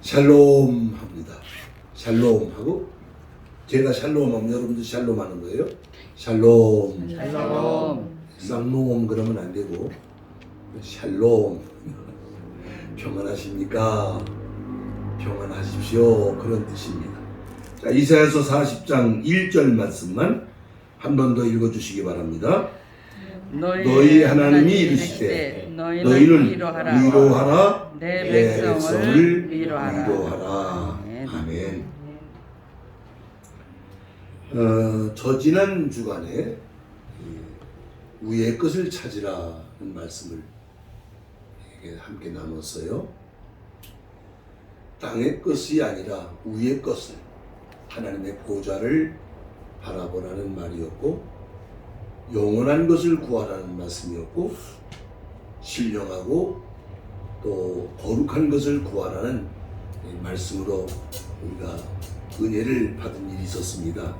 샬롬 합니다. 샬롬 하고 제가 샬롬 하면 여러분도 샬롬 하는 거예요. 샬롬. 샬롬. 쌍놈 그러면 안 되고 샬롬. 평안하십니까? 평안하십시오. 그런 뜻입니다. 자, 이사야서 40장 1절 말씀만 한 번 더 읽어주시기 바랍니다. 너희 하나님이 이르시되 너희는 위로하라 내 내 백성을 위로하라. 위로하라. 아멘. 저 지난 주간에 위의 것을 찾으라는 말씀을 함께 나눴어요. 땅의 것이 아니라 위의 것을, 하나님의 보좌를 바라보라는 말이었고, 영원한 것을 구하라는 말씀이었고, 신령하고 또 거룩한 것을 구하라는 말씀으로 우리가 은혜를 받은 일이 있었습니다.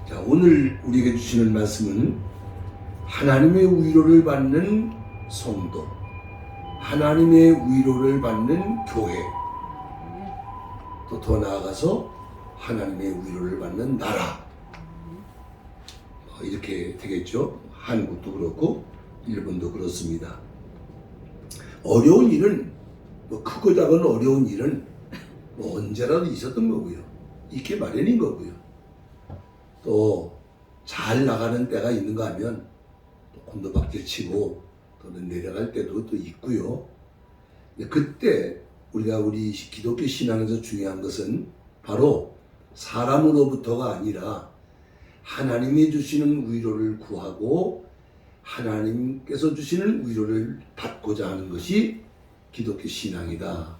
자, 오늘 우리에게 주시는 말씀은 하나님의 위로를 받는 성도, 하나님의 위로를 받는 교회, 또 더 나아가서 하나님의 위로를 받는 나라, 이렇게 되겠죠. 한국도 그렇고 일본도 그렇습니다. 어려운 일은 크고 작은 어려운 일은 언제라도 있었던 거고요. 있게 마련인 거고요. 또 잘 나가는 때가 있는가 하면 또 곤도박질 치고 또는 내려갈 때도 또 있고요. 그때 우리 기독교 신앙에서 중요한 것은 바로 사람으로부터가 아니라 하나님이 주시는 위로를 구하고 하나님께서 주시는 위로를 받고자 하는 것이 기독교 신앙이다.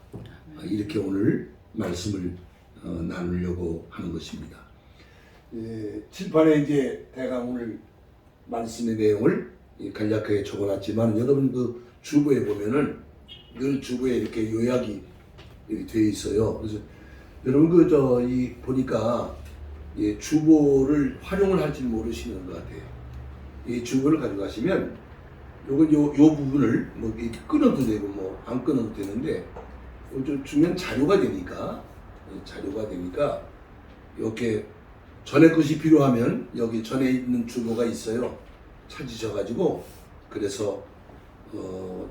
이렇게 오늘 말씀을 나누려고 하는 것입니다. 칠판에 이제 제가 오늘 말씀의 내용을 간략하게 적어놨지만 여러분 그 주보에 보면은 늘 주보에 이렇게 요약이 되어 있어요. 그래서 여러분 보니까 주보를 활용을 할지 모르시는 것 같아요. 이 주보를 가져가시면 요 부분을 뭐 이렇게 끊어도 되고 뭐 안 끊어도 되는데 좀 주면 자료가 되니까 이렇게 전에 것이 필요하면 여기 전에 있는 주보가 있어요. 찾으셔가지고 그래서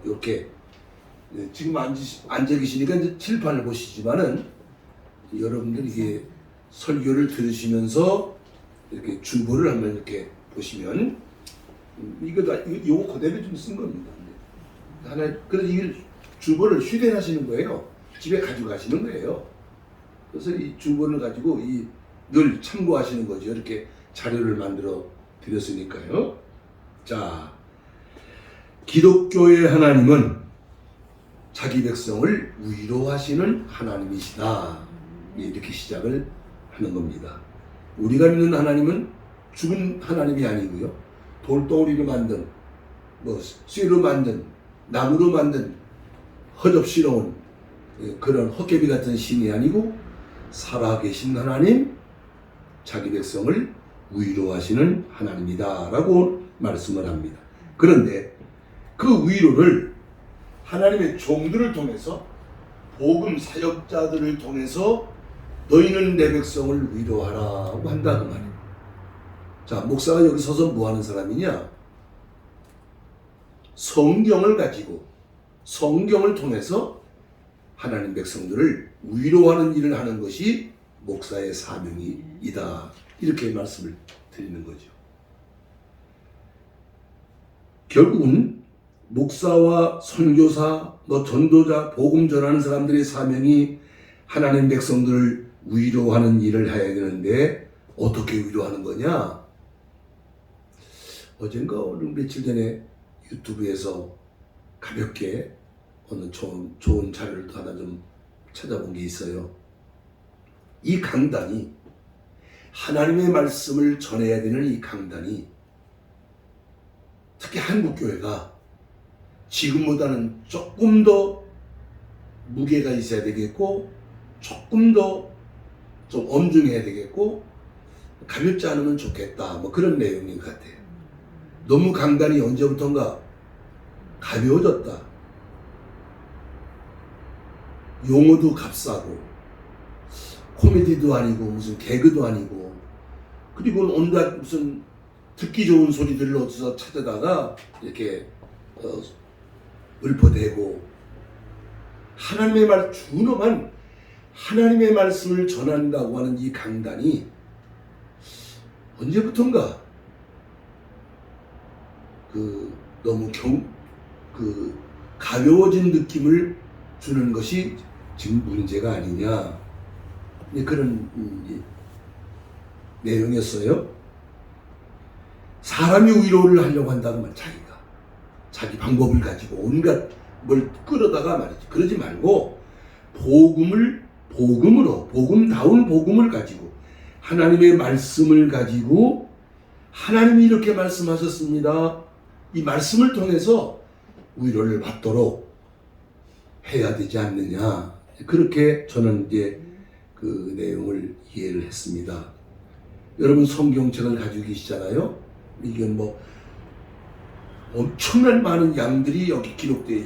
이렇게 지금 앉아 계시니까 이제 칠판을 보시지만은 여러분들 이게 설교를 들으시면서 이렇게 주보를 한번 이렇게 보시면 이거 그대로 좀 쓴 겁니다. 그래서 이 주보를 휴대하시는 거예요. 집에 가지고 가시는 거예요. 그래서 이 주보를 가지고 늘 참고하시는 거죠. 이렇게 자료를 만들어 드렸으니까요. 자, 기독교의 하나님은 자기 백성을 위로하시는 하나님이시다. 이렇게 시작을 하는 겁니다. 우리가 믿는 하나님은 죽은 하나님이 아니고요. 돌덩어리로 만든, 쇠로 만든, 나무로 만든 허접스러운 그런 헛개비 같은 신이 아니고 살아계신 하나님, 자기 백성을 위로하시는 하나님이다 라고 말씀을 합니다. 그런데 그 위로를 하나님의 종들을 통해서, 복음 사역자들을 통해서 너희는 내 백성을 위로하라고 한다 그 말이에요. 자, 목사가 여기 서서 뭐 하는 사람이냐? 성경을 가지고 성경을 통해서 하나님 백성들을 위로하는 일을 하는 것이 목사의 사명이다. 이렇게 말씀을 드리는 거죠. 결국은 목사와 선교사, 전도자, 복음 전하는 사람들의 사명이 하나님 백성들을 위로하는 일을 해야 되는데 어떻게 위로하는 거냐? 어젠가 며칠 전에 유튜브에서 가볍게 어느 좋은 자료를 하나 좀 찾아본 게 있어요. 이 강단이, 하나님의 말씀을 전해야 되는 이 강단이, 특히 한국교회가 지금보다는 조금 더 무게가 있어야 되겠고, 조금 더 좀 엄중해야 되겠고, 가볍지 않으면 좋겠다. 그런 내용인 것 같아요. 너무 강단이 언제부턴가 가벼워졌다. 용어도 값싸고 코미디도 아니고 무슨 개그도 아니고 그리고 온갖 무슨 듣기 좋은 소리들을 어디서 찾아다가 이렇게 읊어대고 하나님의 말 준엄한 하나님의 말씀을 전한다고 하는 이 강단이 언제부턴가 너무 가벼워진 느낌을 주는 것이 지금 문제가 아니냐 그런 내용이었어요. 사람이 위로를 하려고 한다는 말 자기 방법을 가지고 온갖 뭘 끌어다가 말이지. 그러지 말고 복음다운 복음을 가지고 하나님의 말씀을 가지고 하나님이 이렇게 말씀하셨습니다. 이 말씀을 통해서 위로를 받도록 해야 되지 않느냐. 그렇게 저는 이제 그 내용을 이해를 했습니다. 여러분 성경책을 가지고 계시잖아요. 이건 뭐 엄청난 많은 양들이 여기 기록되어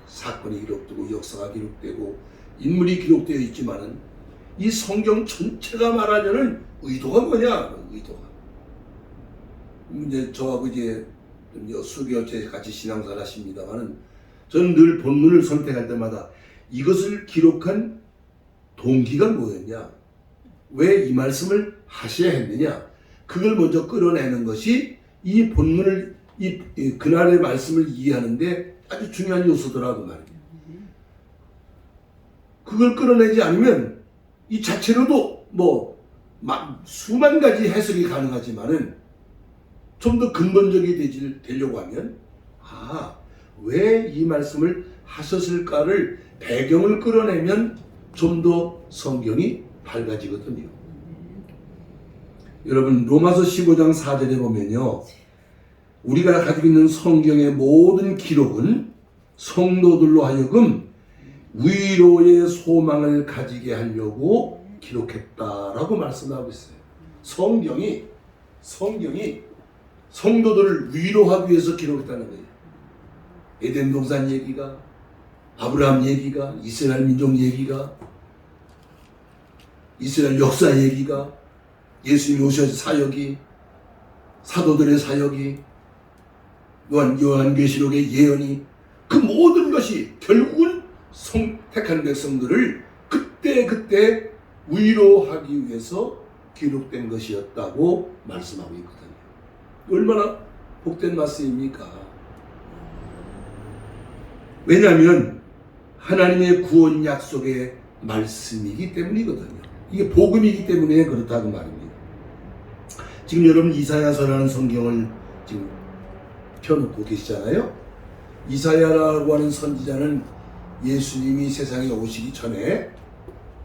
사건이 기록되고 역사가 기록되고 인물이 기록되어 있지만은 이 성경 전체가 말하자는 의도가 뭐냐? 의도가 이제 저하고 이제 수교체 같이 신앙생활 하십니다만은 저는 늘 본문을 선택할 때마다 이것을 기록한 동기가 뭐였냐? 왜 이 말씀을 하셔야 했느냐? 그걸 먼저 끌어내는 것이 이 본문을 그날의 말씀을 이해하는데 아주 중요한 요소더라고 말이에요. 그걸 끌어내지 않으면 이 자체로도 뭐 수만 가지 해석이 가능하지만은 좀 더 근본적이 되려고 하면 왜 이 말씀을 하셨을까를 배경을 끌어내면 좀 더 성경이 밝아지거든요. 여러분 로마서 15장 4절에 보면요. 우리가 가지고 있는 성경의 모든 기록은 성도들로 하여금 위로의 소망을 가지게 하려고 기록했다라고 말씀하고 있어요. 성경이 성도들을 위로하기 위해서 기록했다는 거예요. 에덴 동산 얘기가, 아브라함 얘기가, 이스라엘 민족 얘기가, 이스라엘 역사 얘기가, 예수님 오셔서 사역이, 사도들의 사역이, 요한계시록의 예언이, 그 모든 것이 결국은 택한 백성들을 그때 위로하기 위해서 기록된 것이었다고 말씀하고 있거든요. 얼마나 복된 말씀입니까? 왜냐하면 하나님의 구원 약속의 말씀이기 때문이거든요. 이게 복음이기 때문에 그렇다고 말입니다. 지금 여러분 이사야서라는 성경을 지금 펴놓고 계시잖아요. 이사야라고 하는 선지자는 예수님이 세상에 오시기 전에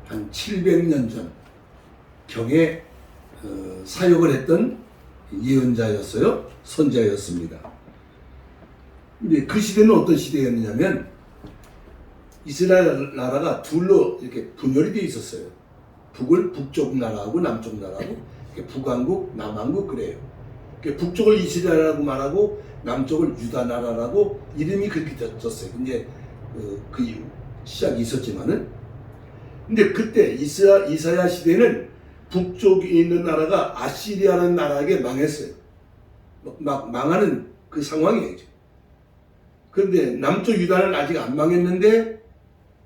한 700년 전 경에 사역을 했던 예언자였어요. 선자였습니다. 근데 그 시대는 어떤 시대였느냐면 이스라엘 나라가 둘로 이렇게 분열이 되어 있었어요. 북쪽 나라하고 남쪽 나라하고 북왕국, 남왕국 그래요. 북쪽을 이스라엘이라고 말하고 남쪽을 유다 나라라고 이름이 그렇게 졌어요. 근데 그 시작이 있었지만은 근데 그때 이사야 시대는 북쪽에 있는 나라가 아시리아라는 나라에게 망했어요. 막 망하는 그 상황이에요. 그런데 남쪽 유다는 아직 안 망했는데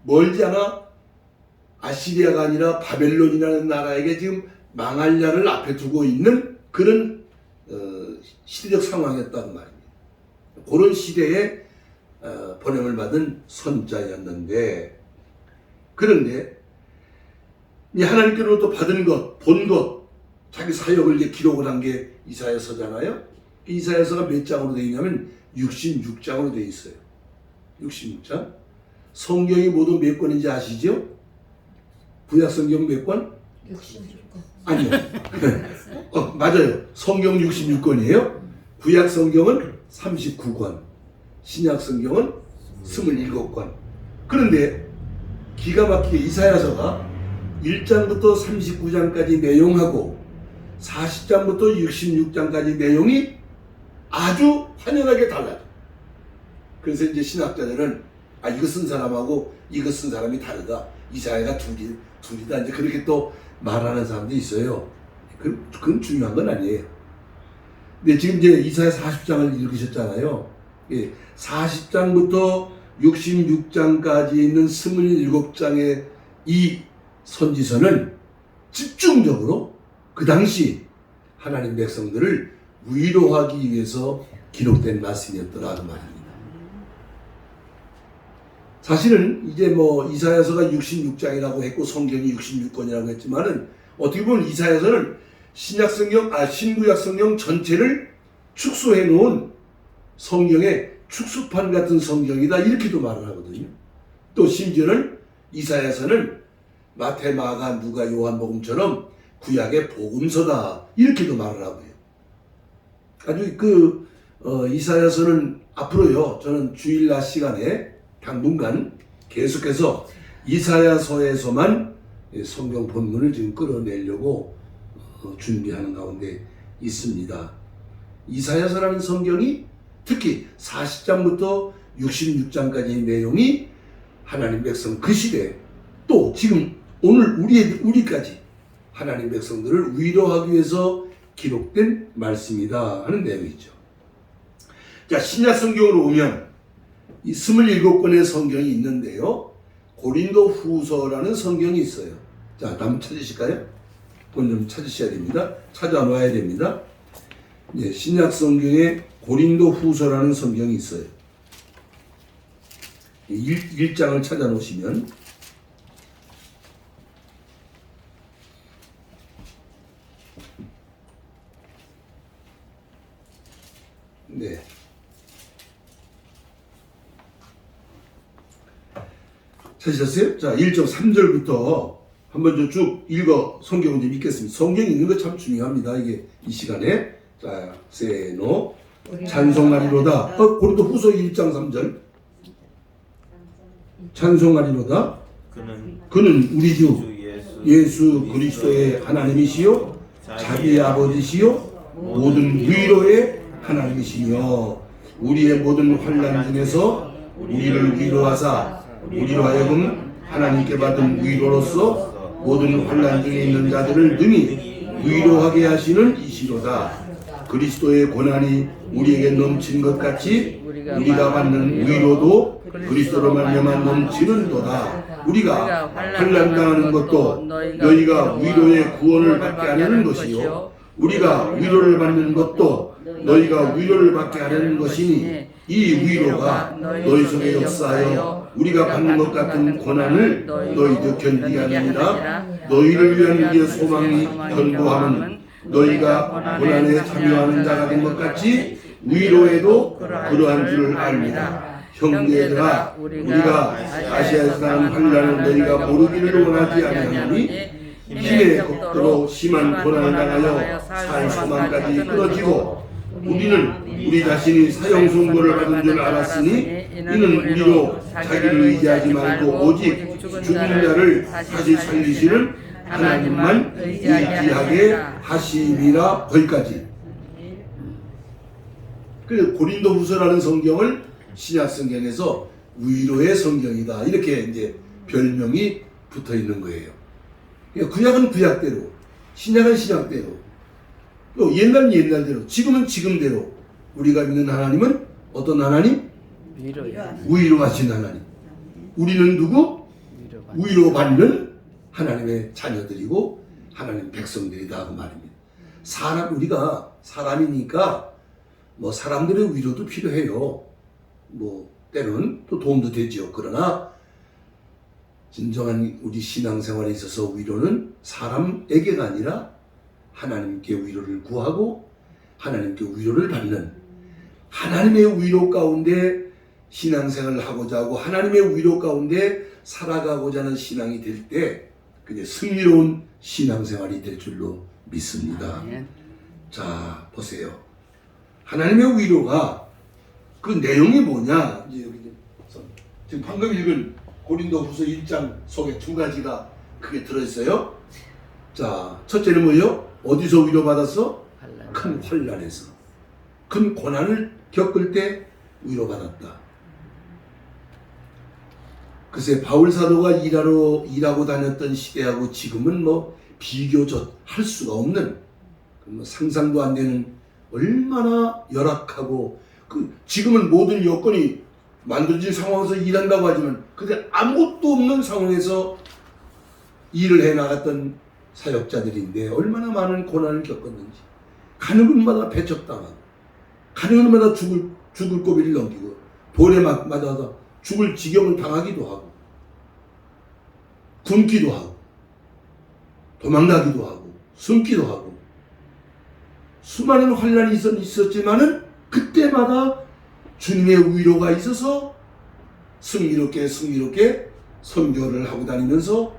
멀지 않아 아시리아가 아니라 바벨론이라는 나라에게 지금 망할 날을 앞에 두고 있는 그런 시대적 상황이었다는 말입니다. 그런 시대에 번영을 받은 선자였는데 그런데 하나님께로부터 받은 것, 본 것, 자기 사역을 이제 기록을 한 게 이사야서잖아요. 이사야서가 몇 장으로 되어 있냐면 66장으로 되어 있어요. 66장. 성경이 모두 몇 권인지 아시죠? 구약 성경 몇 권? 66권. 아니요. 맞아요. 성경 66권이에요. 구약 성경은 39권. 신약 성경은 27권. 그런데 기가 막히게 이사야서가 1장부터 39장까지 내용하고 40장부터 66장까지 내용이 아주 환연하게 달라요. 그래서 이제 신학자들은 아 이거 쓴 사람하고 이거 쓴 사람이 다르다. 이사야가 둘이다. 이제 그렇게 또 말하는 사람도 있어요. 그건 중요한 건 아니에요. 근데 지금 이제 이사야 40장을 읽으셨잖아요. 40장부터 66장까지 있는 27장의 이 선지서는 집중적으로 그 당시 하나님 백성들을 위로하기 위해서 기록된 말씀이었더라 그 말입니다. 사실은 이제 뭐 이사야서가 66장이라고 했고 성경이 66권이라고 했지만은 어떻게 보면 이사야서는 신구약 성경 전체를 축소해 놓은 성경의 축소판 같은 성경이다 이렇게도 말을 하거든요. 또 심지어는 이사야서는 마태, 마가, 누가, 요한복음처럼 구약의 복음서다 이렇게도 말을 하고요. 아주 이사야서는 앞으로요 저는 주일 낮 시간에 당분간 계속해서 이사야서에서만 성경 본문을 지금 끌어내려고 준비하는 가운데 있습니다. 이사야서라는 성경이 특히 40장부터 66장까지의 내용이 하나님 백성 그 시대 또 지금 오늘 우리까지 하나님 백성들을 위로하기 위해서 기록된 말씀이다 하는 내용이죠. 자, 신약 성경으로 오면 이 27권의 성경이 있는데요. 고린도 후서라는 성경이 있어요. 자, 한번 찾으실까요? 그건 좀 찾으셔야 됩니다. 찾아놔야 됩니다. 신약 성경에 고린도 후서라는 성경이 있어요. 1장을 찾아 놓으시면 네. 찾으셨어요? 자, 1장 3절부터 한번 쭉 읽어 성경을 좀 읽겠습니다. 성경 읽는 거 참 중요합니다. 이게 이 시간에. 자, 세노 찬송하리로다. 고린도 후서 1장 3절. 찬송하리로다. 그는 우리 주 예수 그리스도의 하나님이시요 자비의 아버지시요 모든 위로의 하나님이시며 우리의 모든 환난 중에서 우리를 위로하사 우리로 하여금 하나님께 받은 위로로서 모든 환난 중에 있는 자들을 능히 위로하게 하시는 이시로다. 그리스도의 고난이 우리에게 넘친 것 같이 우리가 받는 위로도 그리스도로 말미암아 넘치는도다. 우리가 환난 당하는 것도 너희가 위로의 구원을 받게 하려는 것이요 우리가 위로를 받는 것도 너희가 위로를 받게 하려는 것이니 이 위로가 너희 속에 역사하여 우리가 받는 것 같은 고난을 너희도 견디게 하느니라. 너희를 위한 우리의 소망이 견고함은 너희가 고난에 참여하는 자가 된 것 같이 위로에도 그러한 줄을 압니다. 형제들아 우리가 아시아에서 당한 환난을 너희가 모르기를 원하지 아니하노니 힘에 극도로 심한 고난을 당하여 살 소망까지 끊어지고 우리는 우리 자신이 사형 선고를 받은 줄 알았으니 이는 우리로 자기를 의지하지 말고 오직 죽은 자를 다시 살리시는 하나님만 의지하게 하심이라. 거기까지. 그래서 고린도 후서라는 성경을 신약 성경에서 위로의 성경이다 이렇게 이제 별명이 붙어 있는 거예요. 그러니까 구약은 구약대로, 신약은 신약대로, 또 옛날은 옛날대로, 지금은 지금대로 우리가 믿는 하나님은 어떤 하나님? 위로하신 하나님. 우리는 누구? 위로받는 하나님의 자녀들이고 하나님 백성들이다 그 말입니다. 우리가 사람이니까 뭐 사람들의 위로도 필요해요. 뭐 때로는 또 도움도 되죠. 그러나 진정한 우리 신앙생활에 있어서 위로는 사람에게가 아니라 하나님께 위로를 구하고 하나님께 위로를 받는, 하나님의 위로 가운데 신앙생활을 하고자 하고 하나님의 위로 가운데 살아가고자 하는 신앙이 될 때 그게 승리로운 신앙생활이 될 줄로 믿습니다. 자, 보세요. 하나님의 위로가 그 내용이 뭐냐? 이제 지금 방금 읽은 고린도 후서 1장 속에 두 가지가 크게 들어있어요. 자, 첫째는 뭐예요? 어디서 위로받았어? 큰 환난에서. 큰 고난을 겪을 때 위로받았다. 글쎄 바울 사도가 일하고 다녔던 시대하고 지금은 뭐 비교적 할 수가 없는 뭐 상상도 안 되는 얼마나 열악하고 지금은 모든 여건이 만들어진 상황에서 일한다고 하지만 근데 아무것도 없는 상황에서 일을 해 나갔던 사역자들인데 얼마나 많은 고난을 겪었는지 가는 곳마다 배척당하고 가는 곳마다 죽을 고비를 넘기고 돌에 맞아서 죽을 지경을 당하기도 하고 굶기도 하고 도망가기도 하고 숨기도 하고 수많은 환난이 있었지만은 그때마다 주님의 위로가 있어서 승리롭게 선교를 하고 다니면서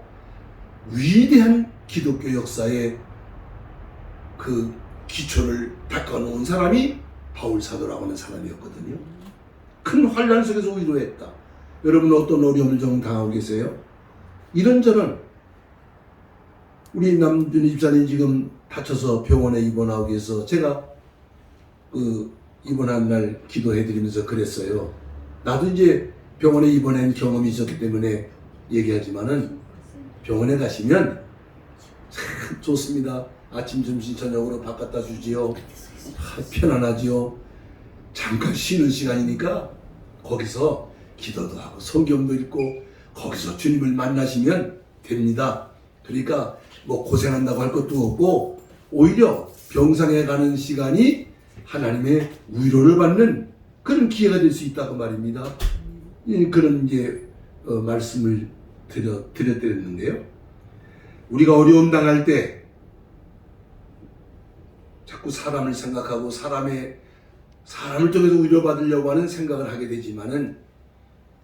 위대한 기독교 역사의 그 기초를 닦아놓은 사람이 바울 사도라고 하는 사람이었거든요. 큰 환난 속에서 위로했다. 여러분 어떤 어려움을 좀 당하고 계세요? 이런저런 우리 남준희 집사님 지금 다쳐서 병원에 입원하고 계셔서 제가 입원한 날 기도해드리면서 그랬어요. 나도 이제 병원에 입원한 경험이 있었기 때문에 얘기하지만은 병원에 가시면 참 좋습니다. 아침, 점심, 저녁으로 밥 갖다 주지요. 편안하지요. 잠깐 쉬는 시간이니까 거기서 기도도 하고 성경도 읽고 거기서 주님을 만나시면 됩니다. 그러니까 뭐 고생한다고 할 것도 없고 오히려 병상에 가는 시간이 하나님의 위로를 받는 그런 기회가 될 수 있다고 말입니다. 그런 이제 말씀을 드렸는데요. 우리가 어려움 당할 때 자꾸 사람을 생각하고 사람을 통해서 위로받으려고 하는 생각을 하게 되지만은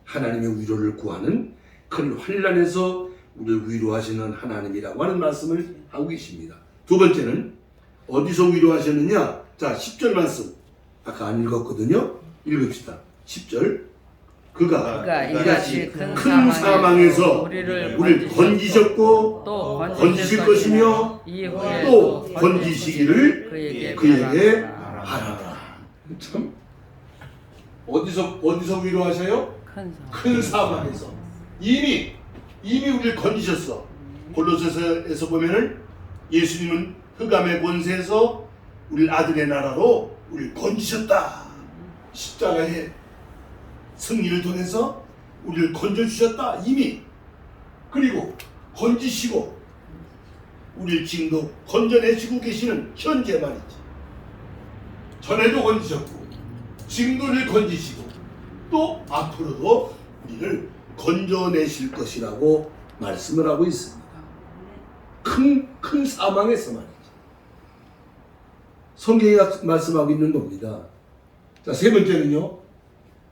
하나님의 위로를 구하는 큰 환난에서 우리를 위로하시는 하나님이라고 하는 말씀을 하고 계십니다. 두 번째는 어디서 위로하셨느냐? 자, 10절 말씀 아까 안 읽었거든요. 읽읍시다. 10절 그가 이같이 큰 사망에서 우리를 건지셨고 또 건지실 것이며 이후에 또 건지시기를 그에게 바라라. 바라라. 참 어디서 위로하셔요? 큰 사망에서 이미 우리를 건지셨어. 골로새서에서 보면은 예수님은 흑암의 권세에서 우리 아들의 나라로 우리를 건지셨다. 십자가의 승리를 통해서 우리를 건져주셨다. 이미. 그리고 건지시고 우리를 지금도 건져내시고 계시는 현재 말이지. 전에도 건지셨고 지금도 우리를 건지시고 또 앞으로도 우리를 건져내실 것이라고 말씀을 하고 있습니다. 큰 사망에서 말이지. 성경이 말씀하고 있는 겁니다. 자, 세 번째는요.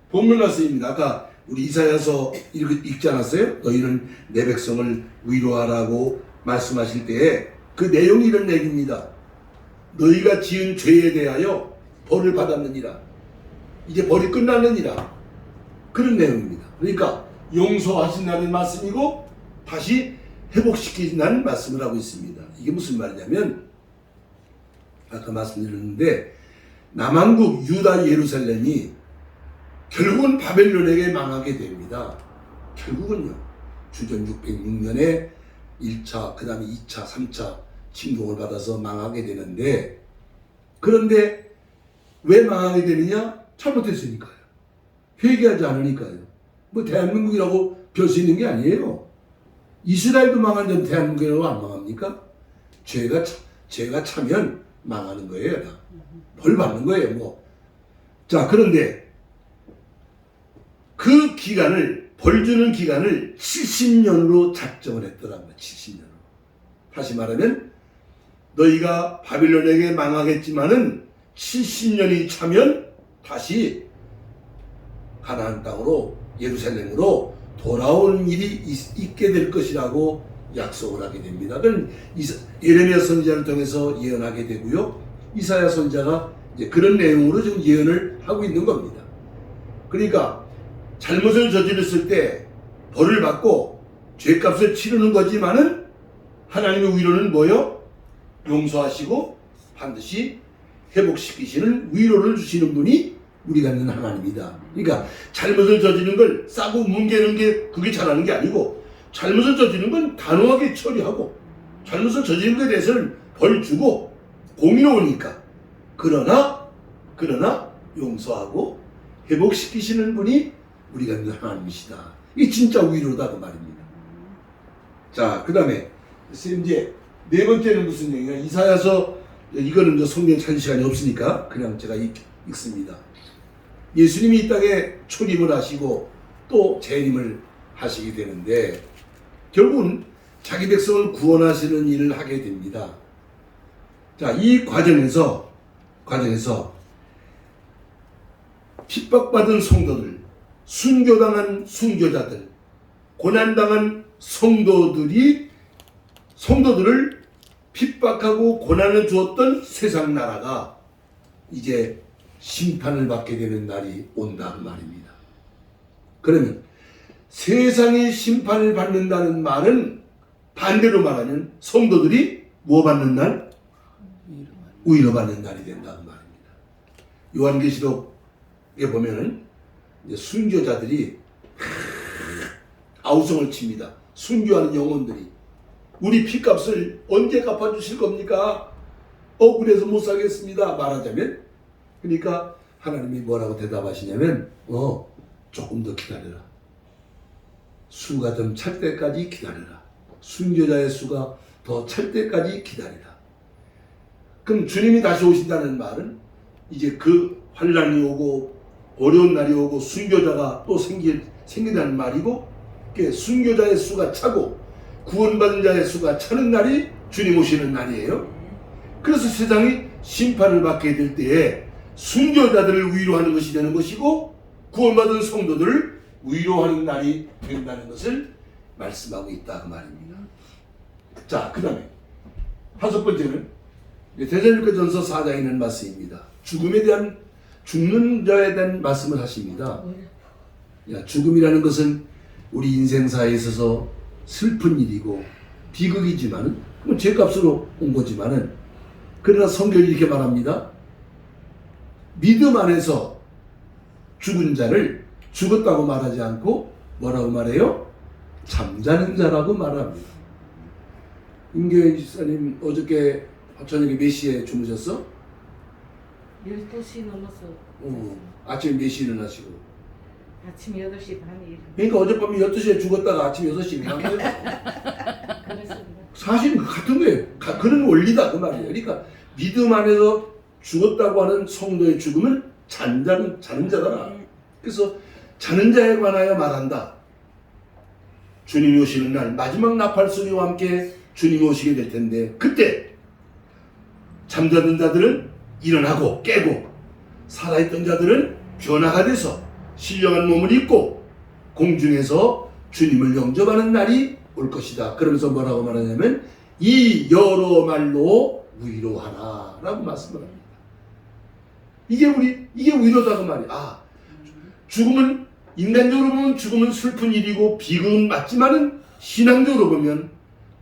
본문 말씀입니다. 아까 우리 이사야서 읽지 않았어요? 너희는 내 백성을 위로하라고 말씀하실 때에 그 내용이 이런 얘기입니다. 너희가 지은 죄에 대하여 벌을 받았느니라. 이제 벌이 끝났느니라. 그런 내용입니다. 그러니까 용서하신다는 말씀이고 다시 회복시킨다는 말씀을 하고 있습니다. 이게 무슨 말이냐면 아까 말씀드렸는데 남한국 유다 예루살렘이 결국은 바벨론에게 망하게 됩니다. 결국은요. 주전 606년에 1차, 그 다음에 2차, 3차 침공을 받아서 망하게 되는데 그런데 왜 망하게 되느냐? 잘못했으니까요. 회개하지 않으니까요. 뭐 대한민국이라고 별 수 있는 게 아니에요. 이스라엘도 망한 점 대한민국이라고 안 망합니까? 죄가 차면 망하는 거예요. 다. 벌 받는 거예요. 뭐. 자, 그런데 그 기간을 벌 주는 기간을 70년으로 작정을 했더라고요. 70년으로. 다시 말하면 너희가 바빌론에게 망하겠지만은 70년이 차면 다시 가나안 땅으로 예루살렘으로 돌아온 일이 있게 될 것이라고 약속을 하게 됩니다. 그건 예레미야 선지자를 통해서 예언하게 되고요. 이사야 선지자가 이제 그런 내용으로 지금 예언을 하고 있는 겁니다. 그러니까 잘못을 저질렀을 때 벌을 받고 죄값을 치르는 거지만은 하나님의 위로는 뭐요? 용서하시고 반드시 회복시키시는 위로를 주시는 분이 우리가 있는 하나님이다. 그러니까 잘못을 저지른 걸 싸고 뭉개는 게 그게 잘하는 게 아니고 잘못을 저지른 건 단호하게 처리하고 잘못을 저지른 것에 대해서는 벌 주고 공의로우니까 그러나 용서하고 회복시키시는 분이 우리가 있는 하나님이시다. 이게 진짜 위로다 그 말입니다. 자, 그 다음에 이제 네 번째는 무슨 얘기냐? 이사야서 이거는 성경 찾을 시간이 없으니까 그냥 제가 읽습니다. 예수님이 이 땅에 초림을 하시고 또 재림을 하시게 되는데 결국은 자기 백성을 구원하시는 일을 하게 됩니다. 자, 이 과정에서 핍박받은 성도들, 순교당한 순교자들, 고난당한 성도들을 핍박하고 고난을 주었던 세상 나라가 이제 심판을 받게 되는 날이 온다는 말입니다. 그러면 세상이 심판을 받는다는 말은 반대로 말하면 성도들이 뭐 받는 날? 위로 받는 날이 된다는 말입니다. 요한계시록에 보면은 이제 순교자들이 아우성을 칩니다. 순교하는 영혼들이 우리 피값을 언제 갚아주실 겁니까? 억울해서 못 살겠습니다. 말하자면 그러니까 하나님이 뭐라고 대답하시냐면 조금 더 기다려라. 수가 좀 찰 때까지 기다려라. 순교자의 수가 더 찰 때까지 기다리라. 그럼 주님이 다시 오신다는 말은 이제 그 환난이 오고 어려운 날이 오고 순교자가 또 생긴다는 말이고 순교자의 수가 차고 구원받은 자의 수가 차는 날이 주님 오시는 날이에요. 그래서 세상이 심판을 받게 될 때에 순교자들을 위로하는 것이 되는 것이고 구원받은 성도들을 위로하는 날이 된다는 것을 말씀하고 있다 그 말입니다. 자, 그 다음에 다섯 번째는 데살로니가전서 4장에 있는 말씀입니다. 죽는 자에 대한 말씀을 하십니다. 죽음이라는 것은 우리 인생사에 있어서 슬픈 일이고 비극이지만은 죄값으로 온 거지만은 그러나 성경이 이렇게 말합니다. 믿음 안에서 죽은 자를 죽었다고 말하지 않고 뭐라고 말해요? 잠자는 자라고 말합니다. 임교현 집사님 어저께 저녁에 몇 시에 주무셨어? 12시 넘어서 아침 몇 시에 일어나시고? 아침 8시 반에 일어나. 그러니까 어젯밤에 12시에 죽었다가 아침 6시에 일어난 거예요. 그랬습니다. 사실은 같은 거예요. 그런 원리다 그 말이에요. 그러니까 믿음 안에서 죽었다고 하는 성도의 죽음은 자는 자다. 그래서 자는 자에 관하여 말한다. 주님이 오시는 날 마지막 나팔 소리와 함께 주님이 오시게 될 텐데 그때 잠자는 자들은 일어나고 깨고 살아있던 자들은 변화가 돼서 신령한 몸을 입고 공중에서 주님을 영접하는 날이 올 것이다. 그러면서 뭐라고 말하냐면 이 여러 말로 위로하라 라고 말씀을 합니다. 이게 위로다 그 말이야. 죽음은 인간적으로 보면 죽음은 슬픈 일이고 비극은 맞지만은 신앙적으로 보면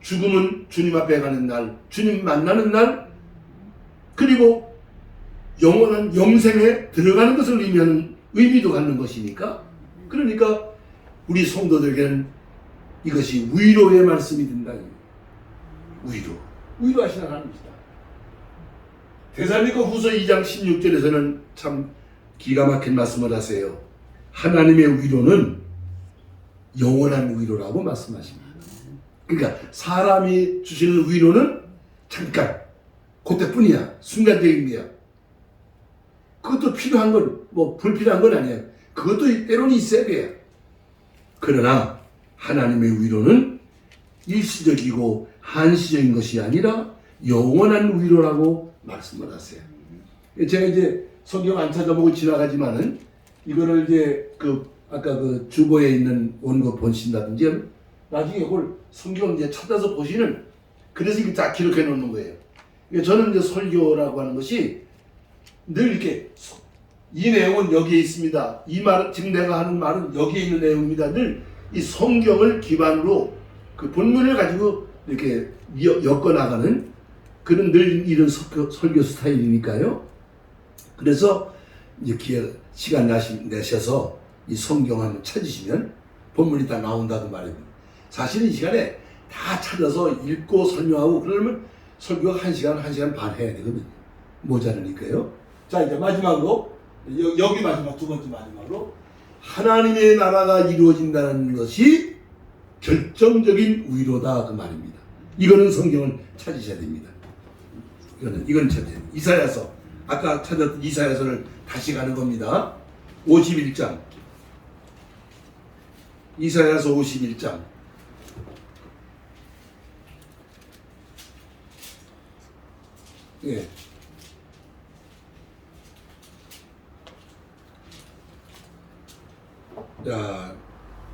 죽음은 주님 앞에 가는 날, 주님 만나는 날, 그리고 영원한 영생에 들어가는 것을 의미하는 의미도 갖는 것이니까 그러니까 우리 성도들에게는 이것이 위로의 말씀이 된다. 위로하시는 하나님이시다. 데살로니가 후서 2장 16절에서는 참 기가 막힌 말씀을 하세요. 하나님의 위로는 영원한 위로라고 말씀하십니다. 그러니까 사람이 주시는 위로는 잠깐 그때뿐이야. 순간적인 거야. 그것도 필요한 건 불필요한 건 아니야. 그것도 때로는 있어야 돼요. 그러나 하나님의 위로는 일시적이고 한시적인 것이 아니라 영원한 위로라고 말씀을 하세요. 제가 이제 성경 안 찾아보고 지나가지만은 이거를 이제 아까 주보에 있는 원고 보신다든지 나중에 그걸 성경 이제 찾아서 보시는 그래서 이게 다 기록해 놓는 거예요. 저는 이제 설교라고 하는 것이 늘 이렇게 이 내용은 여기에 있습니다. 이 말은 지금 내가 하는 말은 여기에 있는 내용입니다. 늘 이 성경을 기반으로 그 본문을 가지고 이렇게 엮어 나가는 그런 늘 이런 설교 스타일이니까요. 그래서 이제 시간 내셔서 이 성경 한번 찾으시면 본문이 다 나온다고 말입니다. 사실 이 시간에 다 찾아서 읽고 설명하고 그러면 설교가 1시간, 1시간 반 해야 되거든요. 모자르니까요. 자, 이제 마지막으로, 여기 마지막, 두 번째 마지막으로, 하나님의 나라가 이루어진다는 것이 결정적인 위로다, 그 말입니다. 이거는 성경을 찾으셔야 됩니다. 이건 찾아야 됩니다. 이사야서, 아까 찾았던 이사야서를 다시 가는 겁니다. 51장. 이사야서 51장. 예. 자,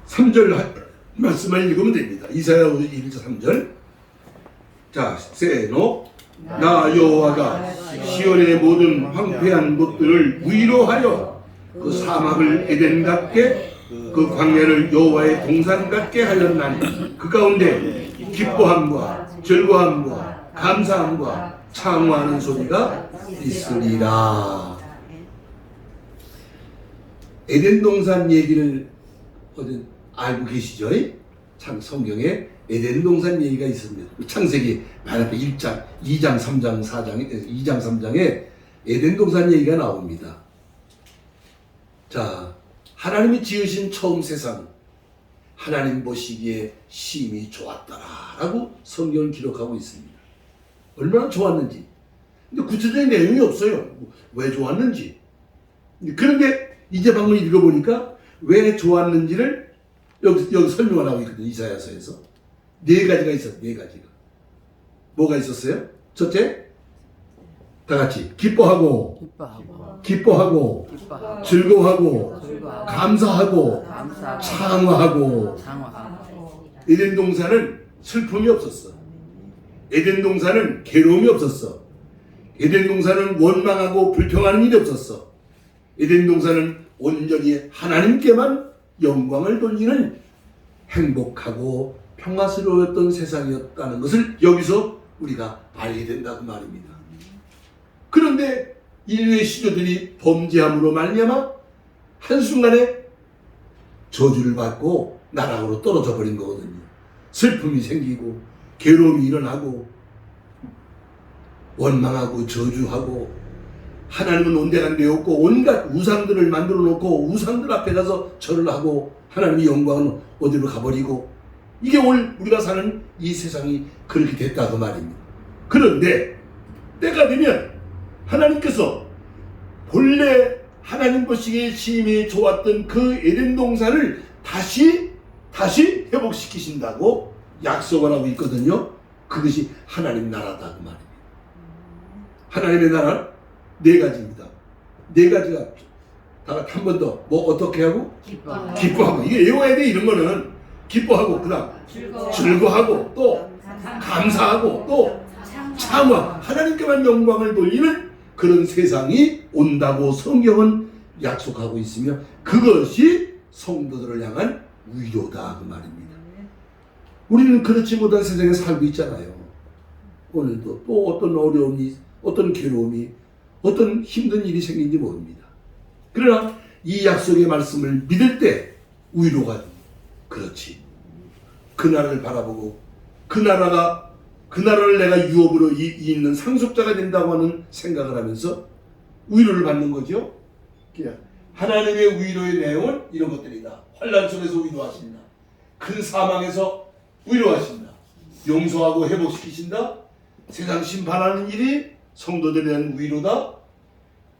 3절 말씀을 읽으면 됩니다. 이사야 51장 3절. 자, 세노. 나 여호와가 시온의 모든 황폐한 곳들을 위로하여 그 사막을 에덴 같게 그 광야를 여호와의 동산 같게 하였나니 그 가운데 기뻐함과 즐거함과 감사함과 창화하는 소리가 있으리라. 에덴 동산 얘기를 어디 알고 계시죠? 참 성경에 에덴 동산 얘기가 있습니다. 창세기 바로 앞에 1장, 2장, 3장, 4장, 2장, 3장에 에덴 동산 얘기가 나옵니다. 자, 하나님이 지으신 처음 세상, 하나님 보시기에 심히 좋았더라라고 성경을 기록하고 있습니다. 얼마나 좋았는지. 근데 구체적인 내용이 없어요. 왜 좋았는지. 그런데 이제 방금 읽어보니까 왜 좋았는지를 여기 설명을 하고 있거든요. 이사야서에서. 4가지가 있었어요. 4가지가. 뭐가 있었어요? 첫째, 다 같이 기뻐하고, 기뻐하고 즐거워하고, 즐거워하고 감사하고, 감사하고 창화하고. 장화하고 에덴 동산은 슬픔이 없었어. 에덴 동산은 괴로움이 없었어. 에덴 동산은 원망하고 불평하는 일이 없었어. 에덴 동산은 온전히 하나님께만 영광을 돌리는 행복하고 평화스러웠던 세상이었다는 것을 여기서 우리가 알게 된다고 말입니다. 그런데 인류의 시조들이 범죄함으로 말미암아 한순간에 저주를 받고 나락으로 떨어져 버린 거거든요. 슬픔이 생기고 괴로움이 일어나고 원망하고 저주하고 하나님은 온데간데 없고 온갖 우상들을 만들어 놓고 우상들 앞에 가서 절을 하고 하나님의 영광은 어디로 가버리고 이게 오늘 우리가 사는 이 세상이 그렇게 됐다고 말입니다. 그런데 때가 되면 하나님께서 본래 하나님 보시기에 심히 좋았던 그 에덴 동산을 다시 회복시키신다고 약속을 하고 있거든요. 그것이 하나님 나라다 그 말입니다. 하나님의 나라는 4가지입니다. 4가지가 한 번 더 뭐 어떻게 하고? 기뻐하고. 이게 외워야 돼. 이런 거는 기뻐하고 그다음 즐거워하고 또 감사하고 또 창화 하나님께만 영광을 돌리는 그런 세상이 온다고 성경은 약속하고 있으며 그것이 성도들을 향한 위로다 그 말입니다. 우리는 그렇지 못한 세상에 살고 있잖아요. 오늘도 또 어떤 어려움이 어떤 괴로움이 어떤 힘든 일이 생긴지 모릅니다. 그러나 이 약속의 말씀을 믿을 때 위로가 됩니다. 그렇지. 그 나라를 바라보고 그 나라를 내가 유업으로 있는 상속자가 된다고 하는 생각을 하면서 위로를 받는 거죠. 하나님의 위로의 내용은 이런 것들이다. 환난 속에서 위로하신다. 큰 사망에서 위로하신다. 용서하고 회복시키신다. 세상 심판하는 일이 성도들에 대한 위로다.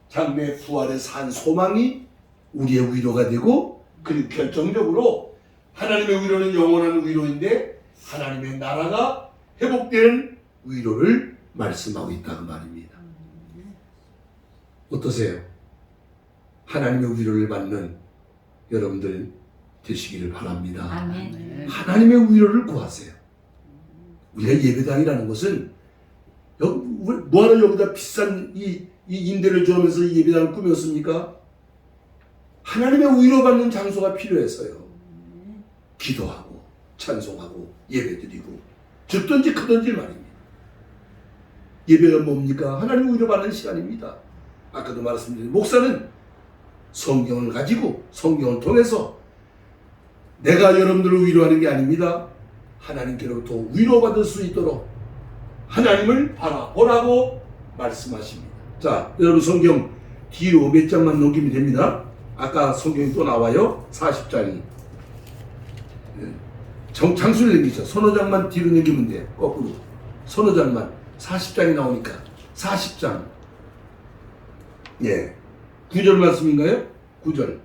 장래 부활의 산 소망이 우리의 위로가 되고 그리고 결정적으로 하나님의 위로는 영원한 위로인데 하나님의 나라가 회복되는 위로를 말씀하고 있다는 말입니다. 어떠세요? 하나님의 위로를 받는 여러분들 되시기를 바랍니다. 아멘. 하나님의 위로를 구하세요. 우리가 예배당이라는 것은 뭐하러 여기다 비싼 이 임대를 주면서 이 예배당을 꾸몄습니까? 하나님의 위로받는 장소가 필요해서요. 기도하고 찬송하고 예배드리고 적든지 크든지 말입니다. 예배가 뭡니까? 하나님의 위로받는 시간입니다. 아까도 말씀드린 목사는 성경을 가지고 성경을 통해서 내가 여러분들을 위로하는 게 아닙니다. 하나님께로부터 위로받을 수 있도록 하나님을 바라보라고 말씀하십니다. 자, 여러분 성경 뒤로 몇 장만 넘기면 됩니다. 아까 성경이 또 나와요. 40장이. 장수를 넘기죠. 서너 장만 뒤로 넘기면 돼. 거꾸로. 서너 장만. 40장이 나오니까. 40장. 예. 9절 말씀인가요? 9절.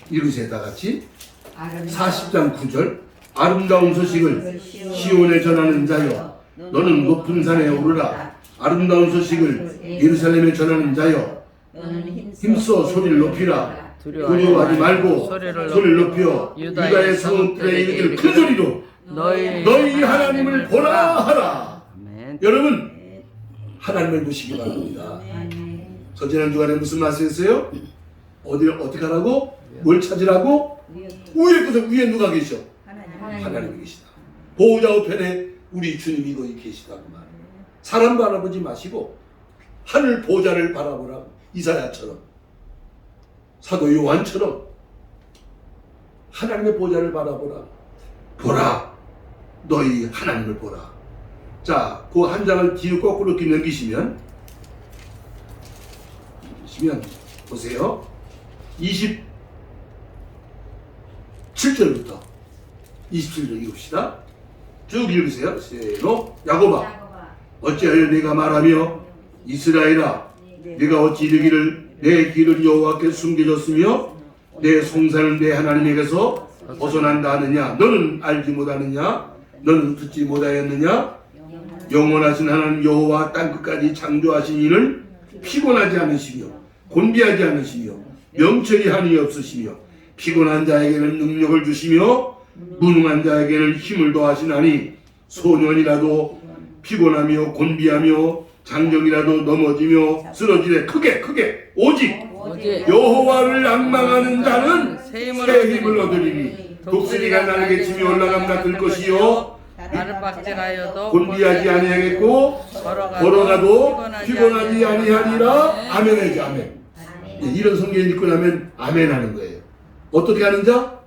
읽으세요, 다 같이. 40장 9절. 아름다운 소식을 시온에 전하는 자여, 너는 높은 산에 오르라. 아름다운 소식을 예루살렘에 전하는 자여, 힘써 소리를 높이라. 두려워하지 말고 소리를 높여 유다의 성읍들에 이르기를 큰 소리로 너희 하나님을 보라 하라. 아멘. 여러분 하나님을 보시기 바랍니다. 지난 주간에 무슨 말씀했어요? 어떻게 하라고? 뭘 찾으라고? 위에 누가 계셔? 하나님이 계시다. 보호자 우편에 우리 주님이 거기 계시다고 말해요. 사람 바라보지 마시고 하늘 보호자를 바라보라고. 이사야처럼, 사도 요한처럼 하나님의 보호자를 바라보라. 보라, 너희 하나님을 보라. 자, 그 한 장을 뒤로 거꾸로 이렇게 넘기시면 보세요. 27절부터 27절 읽읍시다. 쭉 읽으세요. 세로. 야곱아, 어찌하여 네가 말하며 이스라엘아, 네가 어찌 이르기를 내 길은 여호와께 숨겨졌으며 내 송사는 내 하나님에게서 벗어난다 하느냐? 너는 알지 못하느냐? 너는 듣지 못하였느냐? 영원하신 하나님 여호와 땅끝까지 창조하신 이는 피곤하지 않으시며 곤비하지 않으시며 명철이 한이 없으시며 피곤한 자에게는 능력을 주시며 무능한 자에게는 힘을 더하시나니 소년이라도 피곤하며 곤비하며 장정이라도 넘어지며 쓰러지되 크게 오직 여호와를 앙망하는 자는 새 힘을 얻으리니 독수리가 날개 치며 올라감 같을 것이요 나룻박질하여도 곤비하지 아니하겠고 걸어가도 피곤하지 아니하리라. 아멘 해야지. 아멘. 이런 성경 읽고 나면 아멘 하는 거예요. 어떻게 하는 자?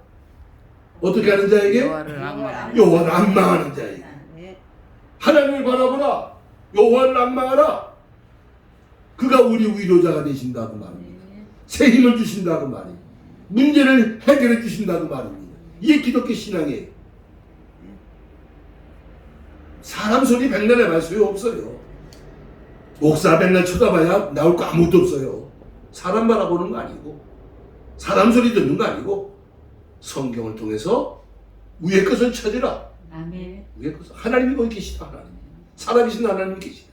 어떻게 하는 자에게? 여호와를 앙망하는 자에게. 하나님을 바라보라. 여호와를 앙망하라. 그가 우리 위로자가 되신다고 말입니다. 새 힘을 주신다고 말입니다. 문제를 해결해 주신다고 말입니다. 이게 기독교 신앙이에요. 사람 소리 백날 해봐야 소용없어요. 목사 백날 쳐다봐야 나올 거 아무것도 없어요. 사람 바라보는 거 아니고 사람 소리 듣는 거 아니고 성경을 통해서 위의 것을 찾으라. 아멘. 위의 것을. 하나님이 거기 계시다. 하나님. 살아계신 하나님이 계시다.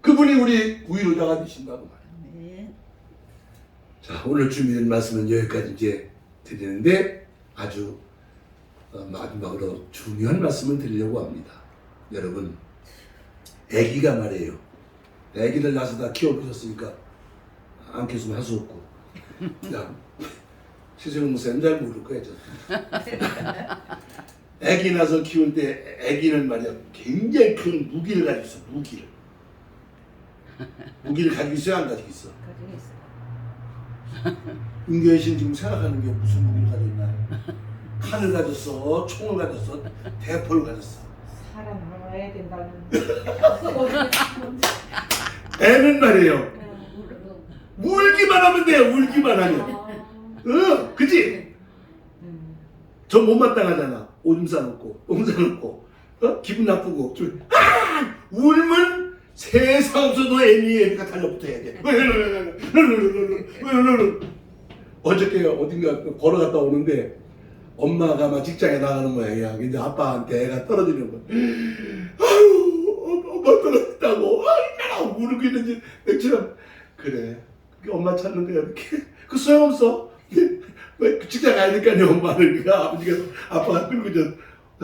그분이 우리 위로자가 되신다고 말이에요. 자, 오늘 준비된 말씀은 여기까지 이제 드리는데 아주 마지막으로 중요한 말씀을 드리려고 합니다. 여러분, 아기가 말이에요. 아기를 낳아서 키워보셨으니까 안 키웠으면 할 수 없고. 야, 최승훈 목사님 잘 모를 거예요. 아기 낳아서 키울 때 아기는 말이야 굉장히 큰 무기를 가지고 있어. 무기를 가지고 있어요? 안 가지고 있어? 은교현 씨는 지금 생각하는 게 무슨 무기를 가지고 있나요? 칼을 가졌어, 총을 가졌어, 대포를 가졌어. 살아남아야 된다는. 애는 말이에요. 울기만 하면 돼요. 울기만 하면. 그치? 저 못마땅하잖아. 오줌 싸놓고, 똥 싸놓고, 기분 나쁘고, 울면 세상 없어도 애미가 달려붙어야 돼. 어저께 어딘가 걸어갔다 오는데 엄마가 막 직장에 나가는 모양이야. 근데 아빠한테 애가 떨어지는 거야. 아유, 엄마 떨어졌다고. 아유, 울고 있는지 맥주랑 그래. 엄마 찾는 거야. 이렇게. 그 소용없어. 왜 직장 가니까요, 엄마는. 아버지가 아빠가 끌고 저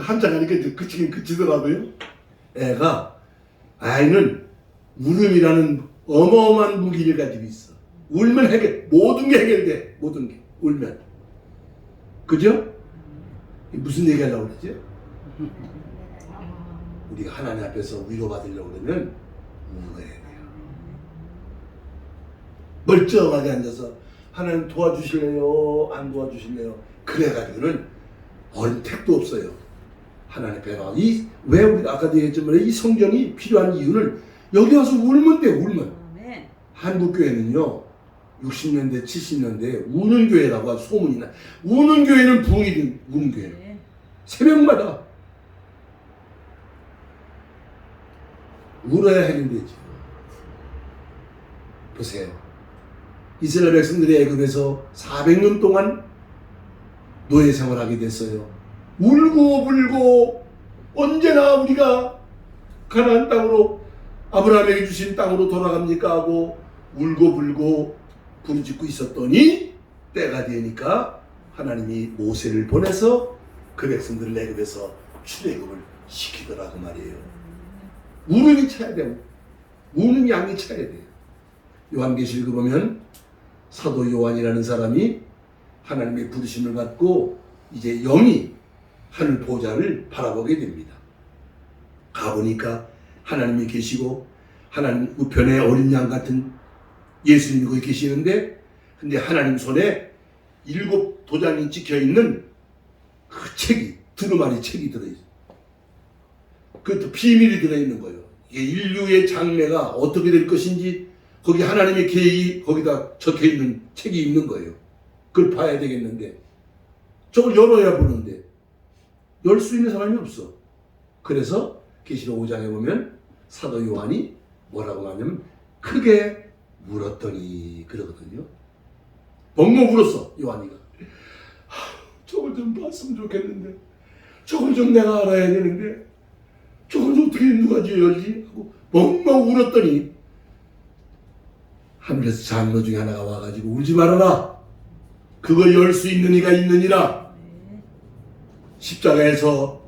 한참 가니까 이제 그치긴 그치더라고요. 애가 아이는 울음이라는 어마어마한 무기를 가지고 있어. 울면 해결, 모든 게 해결돼. 모든 게 울면. 그죠? 무슨 얘기 하려고 그러지? 우리가 하나님 앞에서 위로받으려고 그러면 울어야 돼요. 멀쩡하게 앉아서 하나님 도와주실래요? 안 도와주실래요? 그래가지고는 어린 택도 없어요. 하나님 배가 왜 우리가 아까도 얘기했지만 이 성경이 필요한 이유는 여기 와서 울면 돼. 울면 아멘. 한국 교회는요 60년대 70년대 우는 교회라고 소문이 나. 우는 교회는 부흥이 우는 교회. 네. 새벽마다 울어야 하는 데지. 보세요. 이스라엘 백성들이 애굽에서 400년 동안 노예 생활하게 됐어요. 울고 불고 언제나 우리가 가나안 땅으로 아브라함에게 주신 땅으로 돌아갑니까 하고 울고 불고 부르짖고 있었더니 때가 되니까 하나님이 모세를 보내서 그 백성들을 애굽에서 출애굽을 시키더라고 말이에요. 우는 이 차야 돼요. 우는 양이 차야 돼요. 요한계시록 보면 사도 요한이라는 사람이 하나님의 부르심을 받고 이제 영이 하늘 보좌를 바라보게 됩니다. 가보니까 하나님이 계시고 하나님 우편에 어린 양 같은 예수님이 거기 계시는데 근데 하나님 손에 7 도장이 찍혀있는 그 책이 두루마리 책이 들어있어요. 그것도 비밀이 들어있는 거예요. 이게 인류의 장래가 어떻게 될 것인지 거기 하나님의 계획이 거기다 적혀있는 책이 있는 거예요. 그걸 봐야 되겠는데 저걸 열어야 보는데 열 수 있는 사람이 없어. 그래서 계시록 5장에 보면 사도 요한이 뭐라고 하냐면 크게 울었더니 그러거든요. 벙벙 울었어 요한이가. 저걸 좀 봤으면 좋겠는데 저걸 좀 내가 알아야 되는데 저걸 좀 어떻게 누가 지어야지 하고 벙벙 울었더니 하늘에서 장로 중에 하나가 와가지고 울지 말아라. 그걸 열 수 있는 이가 있느니라. 십자가에서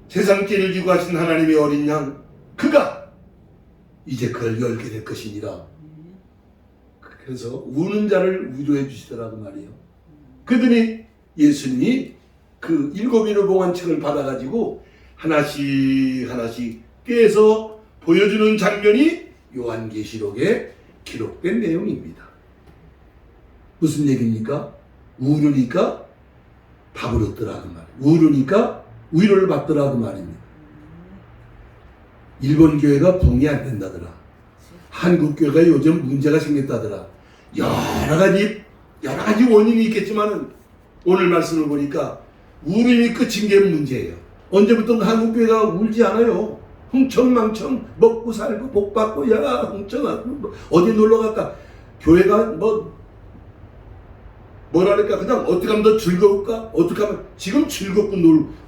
세상 죄를 지고 하신 하나님의 어린 양 그가 이제 그걸 열게 될 것이니라. 그래서 우는 자를 위로해 주시더라고 말이에요. 그들이 예수님이 그 7인을 봉한 책을 받아가지고 하나씩 하나씩 떼서 보여주는 장면이 요한계시록에 기록된 내용입니다. 무슨 얘기입니까? 울으니까 답을 얻더라 그 말. 울으니까 위로를 받더라 그 말입니다. 일본 교회가 부흥이 안 된다더라. 한국 교회가 요즘 문제가 생겼다더라. 여러 가지 원인이 있겠지만은 오늘 말씀을 보니까 울음이 끝인 게 문제예요. 언제부터 한국 교회가 울지 않아요. 흥청망청 먹고 살고 복 받고 야 흥청하고 어디 놀러 갔다 교회가 뭐랄까 그냥 어떻게 하면 더 즐거울까 어떻게 하면 지금 즐겁고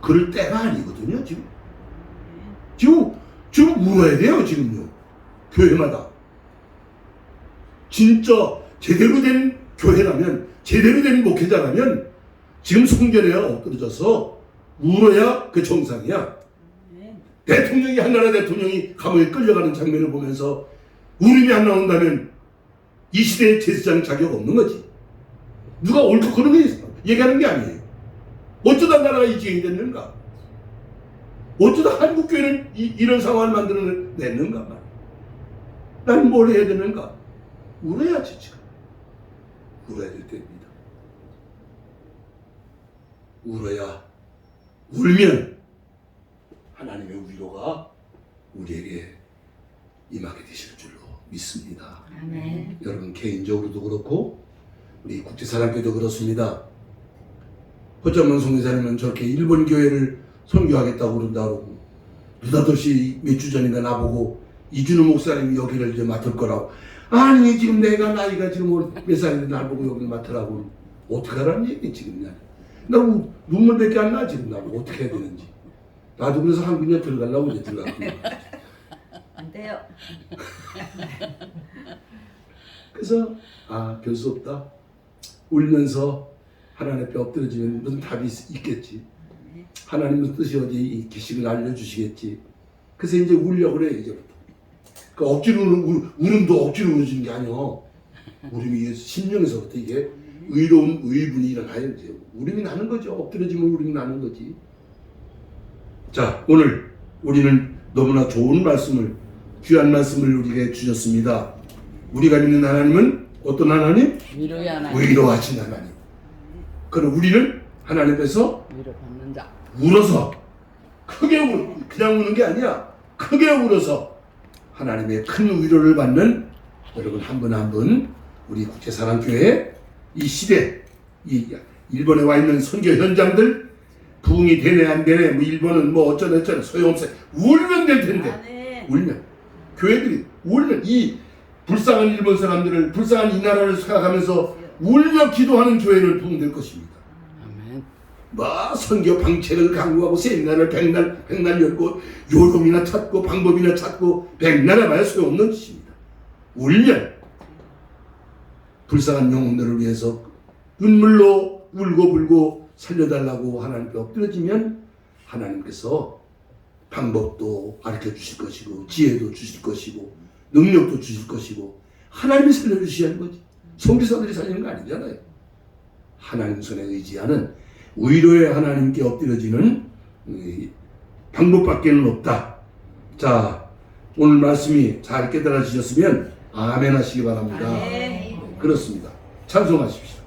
그럴 때가 아니거든요. 지금 울어야 돼요. 지금요 교회마다 진짜 제대로 된 교회라면 제대로 된 목회자라면 지금 성전에 엎드려져서 울어야 그 정상이야. 대통령이 한나라 대통령이 감옥에 끌려가는 장면을 보면서 울음이 안 나온다면 이 시대의 제사장 자격 없는 거지. 누가 옳고 그런 거 얘기하는 게 아니에요. 어쩌다 나라가 이 지경이 됐는가? 어쩌다 한국교회는 이런 상황을 만들어냈는가 말이야. 난 뭘 해야 되는가? 울어야지 지금. 울어야 될 때입니다. 울어야 울면 하나님의 위로가 우리에게 임하게 되실 줄로 믿습니다. 아멘. 여러분 개인적으로도 그렇고 우리 국제사랑교회도 그렇습니다. 허정만 성교사님은 저렇게 일본 교회를 선교하겠다고 그런다고 느닷없이 몇 주 전인가 나보고 이준호 목사님이 여기를 이제 맡을 거라고. 아니 지금 내가 나이가 지금 몇 살인데 날 보고 여기를 맡으라고. 어떻게 하라는 얘기 지금 나 눈물밖에 안 나 지금 나보고 어떻게 해야 되는지. 나도 그래서 한국에 들어가려고 이제 들어가고. 안 돼요. 그래서 별 수 없다. 울면서 하나님 앞에 엎드려지면 무슨 답이 있겠지. 하나님의 뜻이 어디 계시길 알려주시겠지. 그래서 이제 울려고 그래 이제부터. 그 억지로 울음도 억지로 울어지는 게 아니야. 울음이 심령에서부터 이게 의로운 의분이 일어나요. 이제 울음이 나는 거죠. 엎드려지면 울음이 나는 거지. 자, 오늘 우리는 너무나 좋은 말씀을 귀한 말씀을 우리에게 주셨습니다. 우리가 믿는 하나님은 어떤 하나님? 위로의 하나님. 위로하신 하나님. 그럼 우리는 하나님 앞에서 위로받는 자. 울어서 그냥 우는 게 아니야. 크게 울어서 하나님의 큰 위로를 받는 여러분 한 분 한 분 우리 국제사랑교회 이 시대 이 일본에 와 있는 선교 현장들 부흥이 되네 안 되네 뭐 일본은 뭐 어쩌네 소용없어. 울면 될 텐데. 아멘. 울면 교회들이 울면 이 불쌍한 일본 사람들을 불쌍한 이 나라를 생각하면서 울며 기도하는 교회는 부흥될 것입니다. 아멘. 뭐 선교 방책을 강구하고 세미나를 백날 열고 요령이나 찾고 방법이나 찾고 백날 해봐야 소용없는 짓입니다. 울면 불쌍한 영혼들을 위해서 눈물로 울고 불고 살려달라고 하나님께 엎드려지면 하나님께서 방법도 가르쳐 주실 것이고 지혜도 주실 것이고 능력도 주실 것이고 하나님이 살려주셔야 하는 거지. 선교사들이 살리는 거 아니잖아요. 하나님 손에 의지하는 위로의 하나님께 엎드려지는 방법밖에는 없다. 자, 오늘 말씀이 잘 깨달아지셨으면 아멘 하시기 바랍니다. 아멘. 그렇습니다. 찬송하십시오.